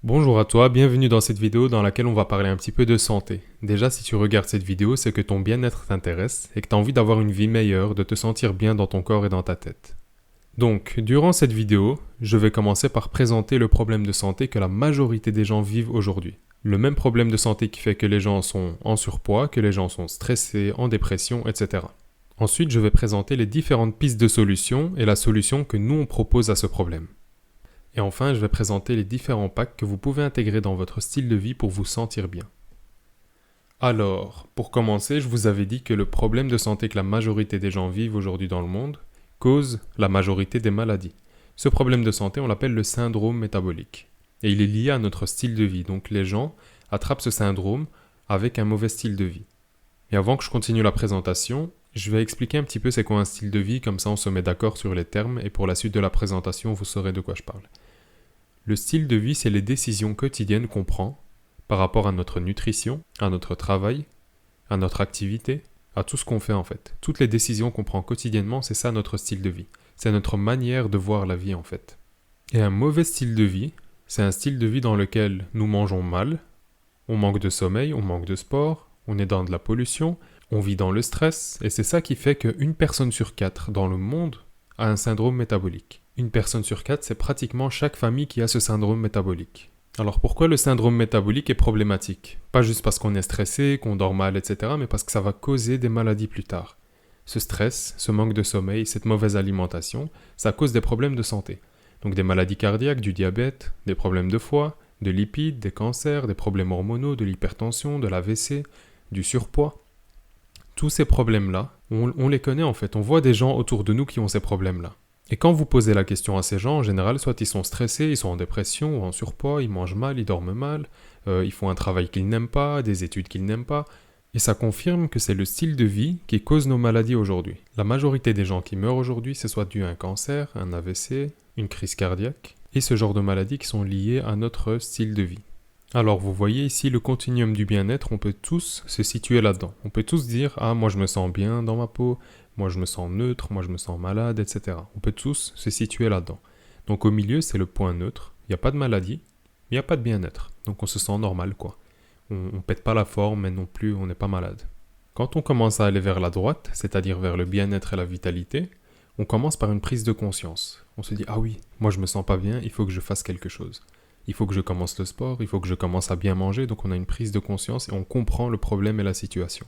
Bonjour à toi, bienvenue dans cette vidéo dans laquelle on va parler un petit peu de santé. Déjà, si tu regardes cette vidéo, c'est que ton bien-être t'intéresse et que tu as envie d'avoir une vie meilleure, de te sentir bien dans ton corps et dans ta tête. Donc, durant cette vidéo, je vais commencer par présenter le problème de santé que la majorité des gens vivent aujourd'hui. Le même problème de santé qui fait que les gens sont en surpoids, que les gens sont stressés, en dépression, etc. Ensuite, je vais présenter les différentes pistes de solutions et la solution que nous on propose à ce problème. Et enfin, je vais présenter les différents packs que vous pouvez intégrer dans votre style de vie pour vous sentir bien. Alors, pour commencer, je vous avais dit que le problème de santé que la majorité des gens vivent aujourd'hui dans le monde cause la majorité des maladies. Ce problème de santé, on l'appelle le syndrome métabolique. Et il est lié à notre style de vie. Donc les gens attrapent ce syndrome avec un mauvais style de vie. Et avant que je continue la présentation, je vais expliquer un petit peu c'est quoi un style de vie, comme ça on se met d'accord sur les termes, et pour la suite de la présentation, vous saurez de quoi je parle. Le style de vie, c'est les décisions quotidiennes qu'on prend par rapport à notre nutrition, à notre travail, à notre activité, à tout ce qu'on fait en fait. Toutes les décisions qu'on prend quotidiennement, c'est ça notre style de vie. C'est notre manière de voir la vie en fait. Et un mauvais style de vie, c'est un style de vie dans lequel nous mangeons mal, on manque de sommeil, on manque de sport, on est dans de la pollution, on vit dans le stress, et c'est ça qui fait qu'une personne sur 4 dans le monde a un syndrome métabolique. Une personne sur 4, c'est pratiquement chaque famille qui a ce syndrome métabolique. Alors pourquoi le syndrome métabolique est problématique? Pas juste parce qu'on est stressé, qu'on dort mal, etc., mais parce que ça va causer des maladies plus tard. Ce stress, ce manque de sommeil, cette mauvaise alimentation, ça cause des problèmes de santé. Donc des maladies cardiaques, du diabète, des problèmes de foie, de lipides, des cancers, des problèmes hormonaux, de l'hypertension, de l'AVC, du surpoids. Tous ces problèmes-là, on les connaît en fait, on voit des gens autour de nous qui ont ces problèmes-là. Et quand vous posez la question à ces gens, en général, soit ils sont stressés, ils sont en dépression ou en surpoids, ils mangent mal, ils dorment mal, ils font un travail qu'ils n'aiment pas, des études qu'ils n'aiment pas, et ça confirme que c'est le style de vie qui cause nos maladies aujourd'hui. La majorité des gens qui meurent aujourd'hui, c'est soit dû à un cancer, un AVC, une crise cardiaque, et ce genre de maladies qui sont liées à notre style de vie. Alors vous voyez ici le continuum du bien-être, on peut tous se situer là-dedans. On peut tous dire « Ah, moi je me sens bien dans ma peau, moi je me sens neutre, moi je me sens malade, etc. » On peut tous se situer là-dedans. Donc au milieu, c'est le point neutre. Il n'y a pas de maladie, il n'y a pas de bien-être. Donc on se sent normal, quoi. On pète pas la forme, mais non plus on n'est pas malade. Quand on commence à aller vers la droite, c'est-à-dire vers le bien-être et la vitalité, on commence par une prise de conscience. On se dit « Ah oui, moi je me sens pas bien, il faut que je fasse quelque chose. » Il faut que je commence le sport, il faut que je commence à bien manger, donc on a une prise de conscience et on comprend le problème et la situation.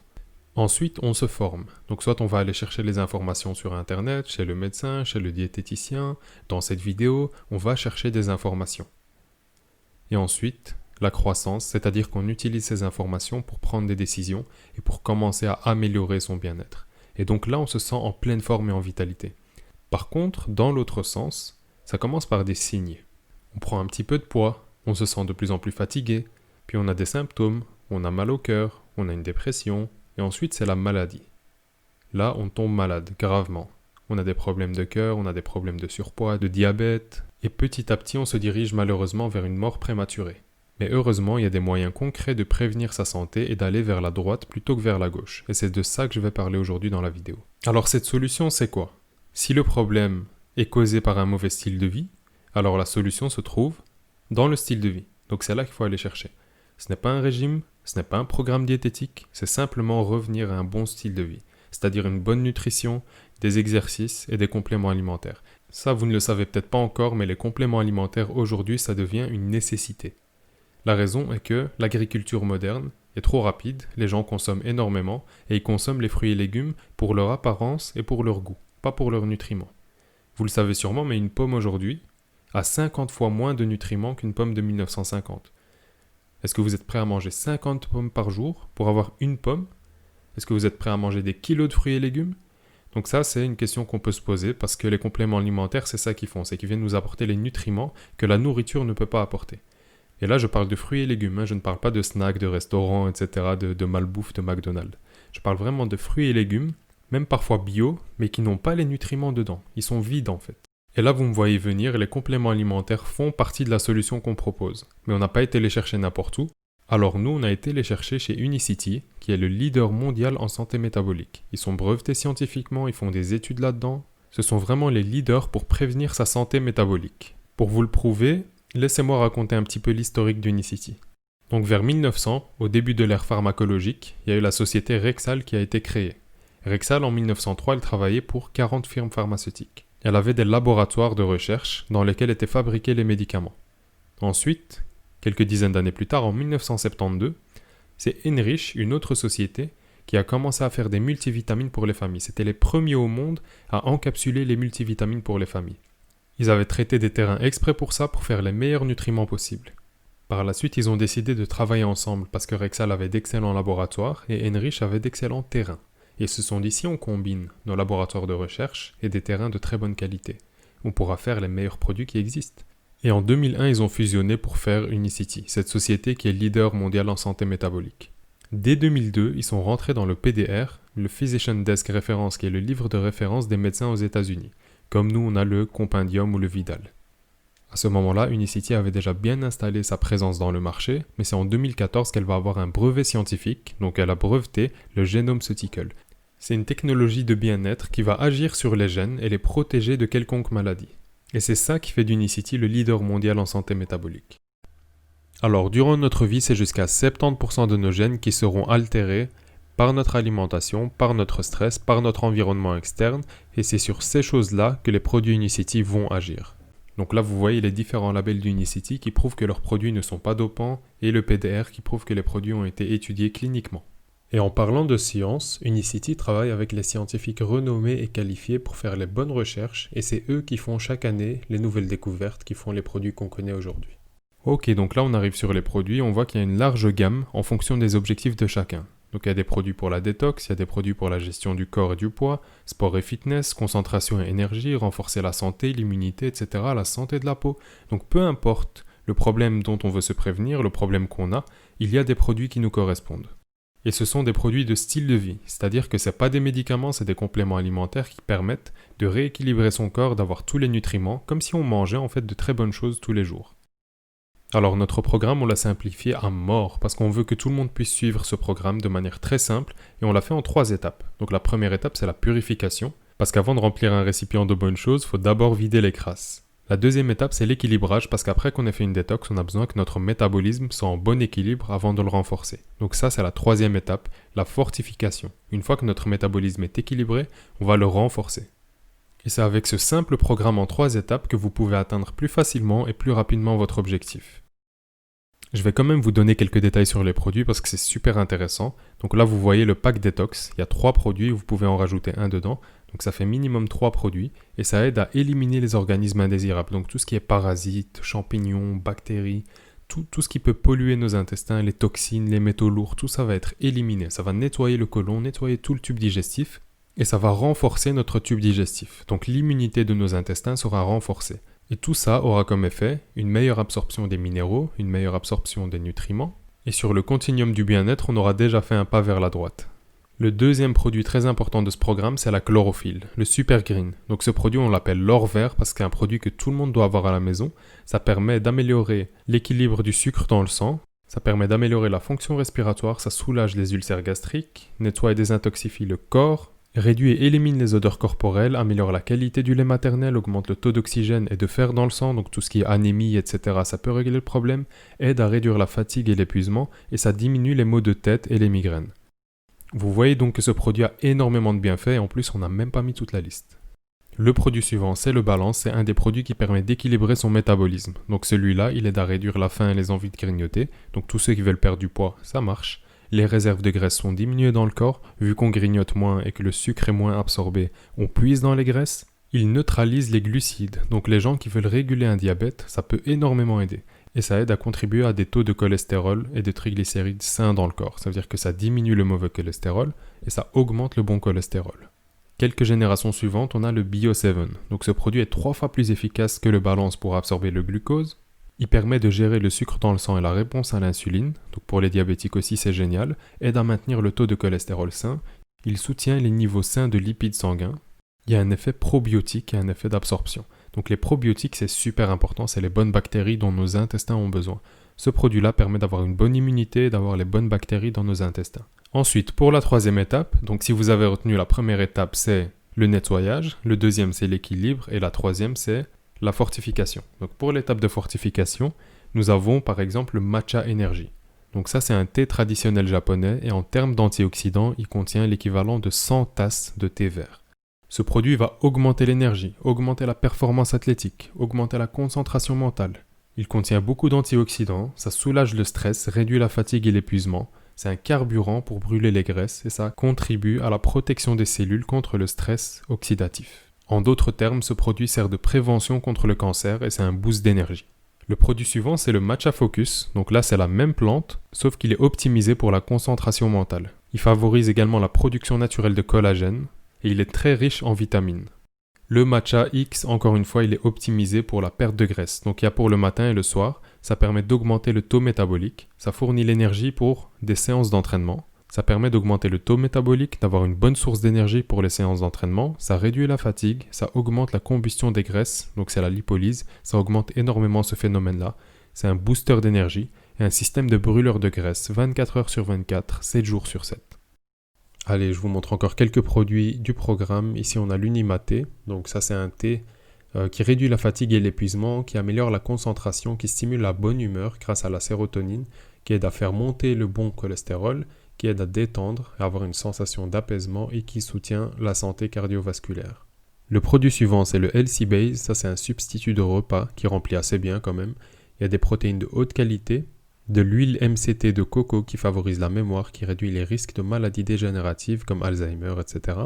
Ensuite, on se forme. Donc soit on va aller chercher les informations sur Internet, chez le médecin, chez le diététicien, dans cette vidéo, on va chercher des informations. Et ensuite, la croissance, c'est-à-dire qu'on utilise ces informations pour prendre des décisions et pour commencer à améliorer son bien-être. Et donc là, on se sent en pleine forme et en vitalité. Par contre, dans l'autre sens, ça commence par des signes. On prend un petit peu de poids, on se sent de plus en plus fatigué, puis on a des symptômes, on a mal au cœur, on a une dépression, et ensuite c'est la maladie. Là, on tombe malade, gravement. On a des problèmes de cœur, on a des problèmes de surpoids, de diabète, et petit à petit on se dirige malheureusement vers une mort prématurée. Mais heureusement, il y a des moyens concrets de prévenir sa santé et d'aller vers la droite plutôt que vers la gauche, et c'est de ça que je vais parler aujourd'hui dans la vidéo. Alors cette solution, c'est quoi? Si le problème est causé par un mauvais style de vie, alors la solution se trouve dans le style de vie. Donc c'est là qu'il faut aller chercher. Ce n'est pas un régime, ce n'est pas un programme diététique, c'est simplement revenir à un bon style de vie. C'est-à-dire une bonne nutrition, des exercices et des compléments alimentaires. Ça, vous ne le savez peut-être pas encore, mais les compléments alimentaires aujourd'hui, ça devient une nécessité. La raison est que l'agriculture moderne est trop rapide, les gens consomment énormément et ils consomment les fruits et légumes pour leur apparence et pour leur goût, pas pour leurs nutriments. Vous le savez sûrement, mais une pomme aujourd'hui a 50 fois moins de nutriments qu'une pomme de 1950. Est-ce que vous êtes prêt à manger 50 pommes par jour pour avoir une pomme? Est-ce que vous êtes prêt à manger des kilos de fruits et légumes? Donc ça, c'est une question qu'on peut se poser parce que les compléments alimentaires, c'est ça qu'ils font, c'est qu'ils viennent nous apporter les nutriments que la nourriture ne peut pas apporter. Et là, je parle de fruits et légumes, je ne parle pas de snacks, de restaurants, etc., de malbouffe, de McDonald's. Je parle vraiment de fruits et légumes, même parfois bio, mais qui n'ont pas les nutriments dedans. Ils sont vides en fait. Et là, vous me voyez venir, les compléments alimentaires font partie de la solution qu'on propose. Mais on n'a pas été les chercher n'importe où. Alors nous, on a été les chercher chez Unicity, qui est le leader mondial en santé métabolique. Ils sont brevetés scientifiquement, ils font des études là-dedans. Ce sont vraiment les leaders pour prévenir sa santé métabolique. Pour vous le prouver, Laissez-moi raconter un petit peu l'historique d'Unicity. Donc vers 1900, au début de l'ère pharmacologique, il y a eu la société Rexall qui a été créée. Rexall, en 1903, elle travaillait pour 40 firmes pharmaceutiques. Elle avait des laboratoires de recherche dans lesquels étaient fabriqués les médicaments. Ensuite, quelques dizaines d'années plus tard, en 1972, c'est Henrich, une autre société, qui a commencé à faire des multivitamines pour les familles. C'était les premiers au monde à encapsuler les multivitamines pour les familles. Ils avaient traité des terrains exprès pour ça, pour faire les meilleurs nutriments possibles. Par la suite, ils ont décidé de travailler ensemble parce que Rexall avait d'excellents laboratoires et Henrich avait d'excellents terrains. Et ils se sont dit, si on combine nos laboratoires de recherche et des terrains de très bonne qualité, on pourra faire les meilleurs produits qui existent. Et en 2001, ils ont fusionné pour faire Unicity, cette société qui est leader mondial en santé métabolique. Dès 2002, ils sont rentrés dans le PDR, le Physician Desk Reference, qui est le livre de référence des médecins aux États-Unis, comme nous on a le Compendium ou le Vidal. À ce moment-là, Unicity avait déjà bien installé sa présence dans le marché, mais c'est en 2014 qu'elle va avoir un brevet scientifique, donc elle a breveté le Genomceutical. C'est une technologie de bien-être qui va agir sur les gènes et les protéger de quelconque maladie. Et c'est ça qui fait d'Unicity le leader mondial en santé métabolique. Alors, durant notre vie, c'est jusqu'à 70% de nos gènes qui seront altérés par notre alimentation, par notre stress, par notre environnement externe, et c'est sur ces choses-là que les produits Unicity vont agir. Donc là, vous voyez les différents labels d'Unicity qui prouvent que leurs produits ne sont pas dopants et le PDR qui prouve que les produits ont été étudiés cliniquement. Et en parlant de science, Unicity travaille avec les scientifiques renommés et qualifiés pour faire les bonnes recherches et c'est eux qui font chaque année les nouvelles découvertes qui font les produits qu'on connaît aujourd'hui. Ok, donc là on arrive sur les produits, on voit qu'il y a une large gamme en fonction des objectifs de chacun. Donc il y a des produits pour la détox, il y a des produits pour la gestion du corps et du poids, sport et fitness, concentration et énergie, renforcer la santé, l'immunité, etc., la santé de la peau. Donc peu importe le problème dont on veut se prévenir, le problème qu'on a, il y a des produits qui nous correspondent. Et ce sont des produits de style de vie, c'est-à-dire que ce n'est pas des médicaments, c'est des compléments alimentaires qui permettent de rééquilibrer son corps, d'avoir tous les nutriments, comme si on mangeait en fait de très bonnes choses tous les jours. Alors notre programme, on l'a simplifié à mort parce qu'on veut que tout le monde puisse suivre ce programme de manière très simple et on l'a fait en 3 étapes. Donc la première étape, c'est la purification, parce qu'avant de remplir un récipient de bonnes choses, il faut d'abord vider les crasses. La deuxième étape, c'est l'équilibrage, parce qu'après qu'on ait fait une détox, on a besoin que notre métabolisme soit en bon équilibre avant de le renforcer. Donc ça, c'est la troisième étape, la fortification. Une fois que notre métabolisme est équilibré, on va le renforcer. Et c'est avec ce simple programme en 3 étapes que vous pouvez atteindre plus facilement et plus rapidement votre objectif. Je vais quand même vous donner quelques détails sur les produits parce que c'est super intéressant. Donc là, vous voyez le pack détox. Il y a 3 produits, vous pouvez en rajouter un dedans. Donc ça fait minimum 3 produits et ça aide à éliminer les organismes indésirables. Donc tout ce qui est parasites, champignons, bactéries, tout ce qui peut polluer nos intestins, les toxines, les métaux lourds, tout ça va être éliminé. Ça va nettoyer le côlon, nettoyer tout le tube digestif et ça va renforcer notre tube digestif. Donc l'immunité de nos intestins sera renforcée. Et tout ça aura comme effet une meilleure absorption des minéraux, une meilleure absorption des nutriments. Et sur le continuum du bien-être, on aura déjà fait un pas vers la droite. Le deuxième produit très important de ce programme, c'est la chlorophylle, le Super Green. Donc ce produit, on l'appelle l'or vert parce que c'est un produit que tout le monde doit avoir à la maison. Ça permet d'améliorer l'équilibre du sucre dans le sang. Ça permet d'améliorer la fonction respiratoire, ça soulage les ulcères gastriques, nettoie et désintoxifie le corps, réduit et élimine les odeurs corporelles, améliore la qualité du lait maternel, augmente le taux d'oxygène et de fer dans le sang, donc tout ce qui est anémie, etc. Ça peut régler le problème, aide à réduire la fatigue et l'épuisement, et ça diminue les maux de tête et les migraines. Vous voyez donc que ce produit a énormément de bienfaits, et en plus on n'a même pas mis toute la liste. Le produit suivant, c'est le Balance, c'est un des produits qui permet d'équilibrer son métabolisme. Donc celui-là, il aide à réduire la faim et les envies de grignoter, donc tous ceux qui veulent perdre du poids, ça marche. Les réserves de graisse sont diminuées dans le corps, vu qu'on grignote moins et que le sucre est moins absorbé, on puise dans les graisses. Il neutralise les glucides, donc les gens qui veulent réguler un diabète, ça peut énormément aider. Et ça aide à contribuer à des taux de cholestérol et de triglycérides sains dans le corps. Ça veut dire que ça diminue le mauvais cholestérol et ça augmente le bon cholestérol. Quelques générations suivantes, on a le Bio 7. Donc ce produit est 3 fois plus efficace que le Balance pour absorber le glucose. Il permet de gérer le sucre dans le sang et la réponse à l'insuline, donc pour les diabétiques aussi c'est génial, aide à maintenir le taux de cholestérol sain, il soutient les niveaux sains de lipides sanguins, il y a un effet probiotique et un effet d'absorption. Donc les probiotiques c'est super important, c'est les bonnes bactéries dont nos intestins ont besoin. Ce produit-là permet d'avoir une bonne immunité et d'avoir les bonnes bactéries dans nos intestins. Ensuite, pour la troisième étape, donc si vous avez retenu la première étape c'est le nettoyage, le deuxième c'est l'équilibre et la troisième c'est La fortification. Donc pour l'étape de fortification, nous avons par exemple le matcha energy. Donc ça c'est un thé traditionnel japonais et en termes d'antioxydants, il contient l'équivalent de 100 tasses de thé vert. Ce produit va augmenter l'énergie, augmenter la performance athlétique, augmenter la concentration mentale. Il contient beaucoup d'antioxydants, ça soulage le stress, réduit la fatigue et l'épuisement. C'est un carburant pour brûler les graisses et ça contribue à la protection des cellules contre le stress oxydatif. En d'autres termes, ce produit sert de prévention contre le cancer et c'est un boost d'énergie. Le produit suivant, c'est le Matcha Focus. Donc là, c'est la même plante, sauf qu'il est optimisé pour la concentration mentale. Il favorise également la production naturelle de collagène et il est très riche en vitamines. Le Matcha X, encore une fois, il est optimisé pour la perte de graisse. Donc il y a pour le matin et le soir. Ça permet d'augmenter le taux métabolique. Ça fournit l'énergie pour des séances d'entraînement. Ça permet d'augmenter le taux métabolique, d'avoir une bonne source d'énergie pour les séances d'entraînement. Ça réduit la fatigue, ça augmente la combustion des graisses, donc c'est la lipolyse. Ça augmente énormément ce phénomène-là. C'est un booster d'énergie et un système de brûleur de graisse 24 heures sur 24, 7 jours sur 7. Allez, je vous montre encore quelques produits du programme. Ici, on a l'Unimaté. Donc ça, c'est un thé qui réduit la fatigue et l'épuisement, qui améliore la concentration, qui stimule la bonne humeur grâce à la sérotonine, qui aide à faire monter le bon cholestérol, qui aide à détendre, à avoir une sensation d'apaisement et qui soutient la santé cardiovasculaire. Le produit suivant, c'est le Healthy Base. Ça, c'est un substitut de repas qui remplit assez bien quand même. Il y a des protéines de haute qualité, de l'huile MCT de coco qui favorise la mémoire, qui réduit les risques de maladies dégénératives comme Alzheimer, etc.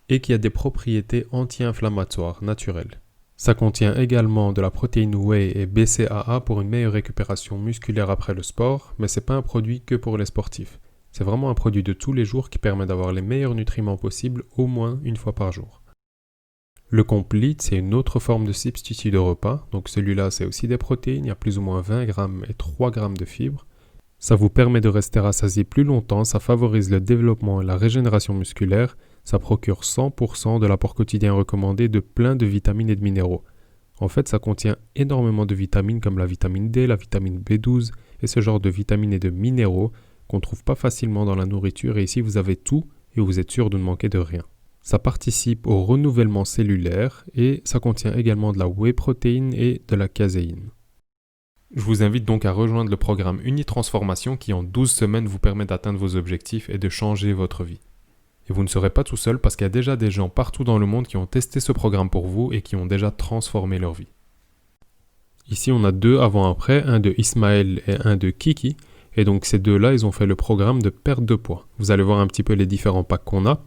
et qui a des propriétés anti-inflammatoires naturelles. Ça contient également de la protéine whey et BCAA pour une meilleure récupération musculaire après le sport, mais c'est pas un produit que pour les sportifs. C'est vraiment un produit de tous les jours qui permet d'avoir les meilleurs nutriments possibles au moins une fois par jour. Le Complete, c'est une autre forme de substitut de repas. Donc celui-là, c'est aussi des protéines. Il y a plus ou moins 20 grammes et 3 grammes de fibres. Ça vous permet de rester rassasié plus longtemps. Ça favorise le développement et la régénération musculaire. Ça procure 100% de l'apport quotidien recommandé de plein de vitamines et de minéraux. En fait, ça contient énormément de vitamines comme la vitamine D, la vitamine B12 et ce genre de vitamines et de minéraux qu'on ne trouve pas facilement dans la nourriture, et ici vous avez tout et vous êtes sûr de ne manquer de rien. Ça participe au renouvellement cellulaire et ça contient également de la whey protéine et de la caséine. Je vous invite donc à rejoindre le programme Unitransformation qui en 12 semaines vous permet d'atteindre vos objectifs et de changer votre vie. Et vous ne serez pas tout seul parce qu'il y a déjà des gens partout dans le monde qui ont testé ce programme pour vous et qui ont déjà transformé leur vie. Ici on a 2 avant-après, un de Ismaël et un de Kiki. Et donc ces deux-là, ils ont fait le programme de perte de poids. Vous allez voir un petit peu les différents packs qu'on a.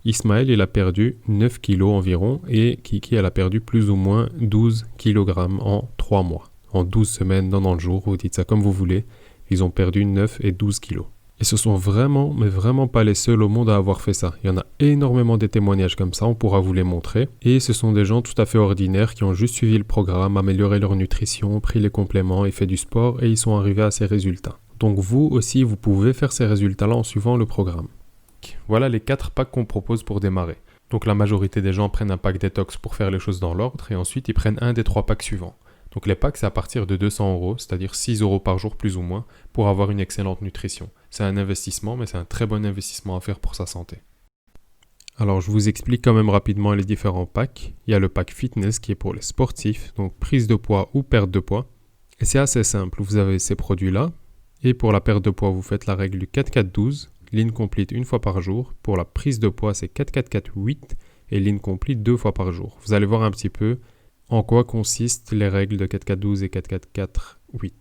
Ismaël, il a perdu 9 kg environ et Kiki, elle a perdu plus ou moins 12 kg en 3 mois. En 12 semaines, 90 jours, vous dites ça comme vous voulez. Ils ont perdu 9 et 12 kg. Et ce sont vraiment, mais vraiment pas les seuls au monde à avoir fait ça. Il y en a énormément des témoignages comme ça, on pourra vous les montrer. Et ce sont des gens tout à fait ordinaires qui ont juste suivi le programme, amélioré leur nutrition, pris les compléments et fait du sport et ils sont arrivés à ces résultats. Donc vous aussi, vous pouvez faire ces résultats-là en suivant le programme. Voilà les 4 packs qu'on propose pour démarrer. Donc la majorité des gens prennent un pack détox pour faire les choses dans l'ordre et ensuite ils prennent un des 3 packs suivants. Donc les packs c'est à partir de 200 €, c'est-à-dire 6 € par jour plus ou moins, pour avoir une excellente nutrition. C'est un investissement, mais c'est un très bon investissement à faire pour sa santé. Alors je vous explique quand même rapidement les différents packs. Il y a le pack fitness qui est pour les sportifs, donc prise de poids ou perte de poids. Et c'est assez simple, vous avez ces produits-là. Et pour la perte de poids, vous faites la règle du 4-4-12, ligne complete une fois par jour. Pour la prise de poids, c'est 4-4-4-8 et ligne complete 2 fois par jour. Vous allez voir un petit peu en quoi consistent les règles de 4-4-12 et 4-4-4-8.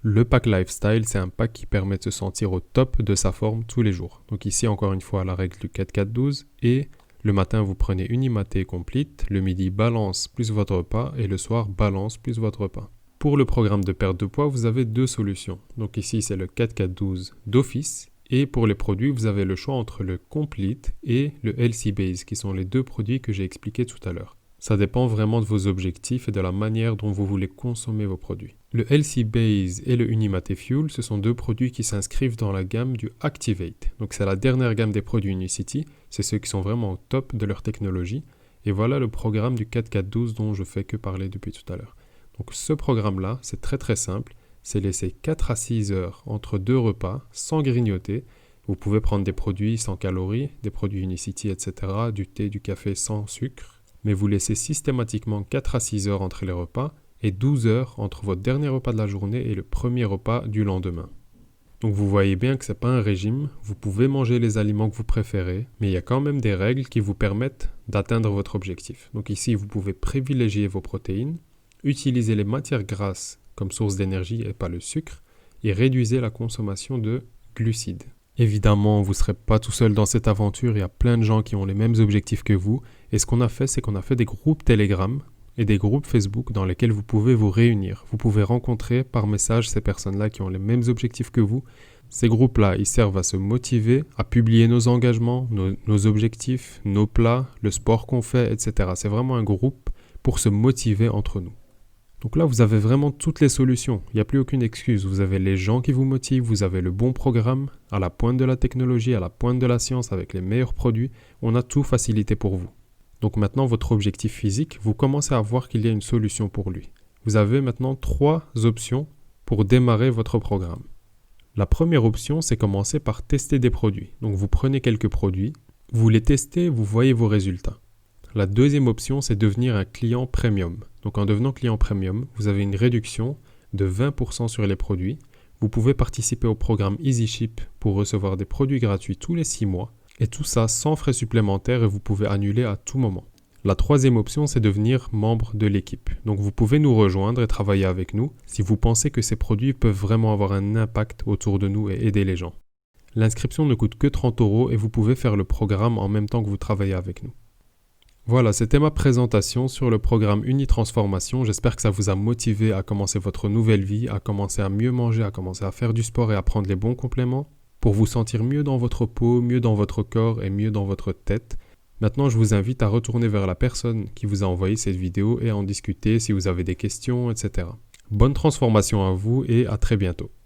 Le pack lifestyle, c'est un pack qui permet de se sentir au top de sa forme tous les jours. Donc ici, encore une fois, la règle du 4-4-12 et le matin, vous prenez Unimaté complete, le midi, balance plus votre repas et le soir, balance plus votre repas. Pour le programme de perte de poids, vous avez 2 solutions. Donc ici, c'est le 4-4-12 d'office. Et pour les produits, vous avez le choix entre le Complete et le Healthy Base, qui sont les 2 produits que j'ai expliqués tout à l'heure. Ça dépend vraiment de vos objectifs et de la manière dont vous voulez consommer vos produits. Le Healthy Base et le Unimaté Fuel, ce sont 2 produits qui s'inscrivent dans la gamme du Activate. Donc c'est la dernière gamme des produits Unicity. C'est ceux qui sont vraiment au top de leur technologie. Et voilà le programme du 4-4-12 dont je fais que parler depuis tout à l'heure. Donc ce programme-là, c'est très très simple. C'est laisser 4 à 6 heures entre 2 repas sans grignoter. Vous pouvez prendre des produits sans calories, des produits Unicity, etc., du thé, du café sans sucre. mais vous laissez systématiquement 4 à 6 heures entre les repas et 12 heures entre votre dernier repas de la journée et le premier repas du lendemain. Donc vous voyez bien que ce n'est pas un régime, vous pouvez manger les aliments que vous préférez, mais il y a quand même des règles qui vous permettent d'atteindre votre objectif. Donc ici, vous pouvez privilégier vos protéines, utiliser les matières grasses comme source d'énergie et pas le sucre, et réduisez la consommation de glucides. Évidemment, vous ne serez pas tout seul dans cette aventure, il y a plein de gens qui ont les mêmes objectifs que vous, et ce qu'on a fait, c'est qu'on a fait des groupes Telegram et des groupes Facebook dans lesquels vous pouvez vous réunir. Vous pouvez rencontrer par message ces personnes-là qui ont les mêmes objectifs que vous. Ces groupes-là, ils servent à se motiver, à publier nos engagements, nos objectifs, nos plats, le sport qu'on fait, etc. C'est vraiment un groupe pour se motiver entre nous. Donc là, vous avez vraiment toutes les solutions. Il n'y a plus aucune excuse. Vous avez les gens qui vous motivent, vous avez le bon programme, à la pointe de la technologie, à la pointe de la science, avec les meilleurs produits. On a tout facilité pour vous. Donc maintenant, votre objectif physique, vous commencez à voir qu'il y a une solution pour lui. Vous avez maintenant 3 options pour démarrer votre programme. La première option, c'est commencer par tester des produits. Donc vous prenez quelques produits, vous les testez, vous voyez vos résultats. La deuxième option, c'est devenir un client premium. Donc en devenant client premium, vous avez une réduction de 20% sur les produits. Vous pouvez participer au programme EasyShip pour recevoir des produits gratuits tous les 6 mois. Et tout ça sans frais supplémentaires et vous pouvez annuler à tout moment. La troisième option, c'est devenir membre de l'équipe. Donc vous pouvez nous rejoindre et travailler avec nous si vous pensez que ces produits peuvent vraiment avoir un impact autour de nous et aider les gens. L'inscription ne coûte que 30 € et vous pouvez faire le programme en même temps que vous travaillez avec nous. Voilà, c'était ma présentation sur le programme Unitransformation. J'espère que ça vous a motivé à commencer votre nouvelle vie, à commencer à mieux manger, à commencer à faire du sport et à prendre les bons compléments pour vous sentir mieux dans votre peau, mieux dans votre corps et mieux dans votre tête. Maintenant, je vous invite à retourner vers la personne qui vous a envoyé cette vidéo et à en discuter si vous avez des questions, etc. Bonne transformation à vous et à très bientôt.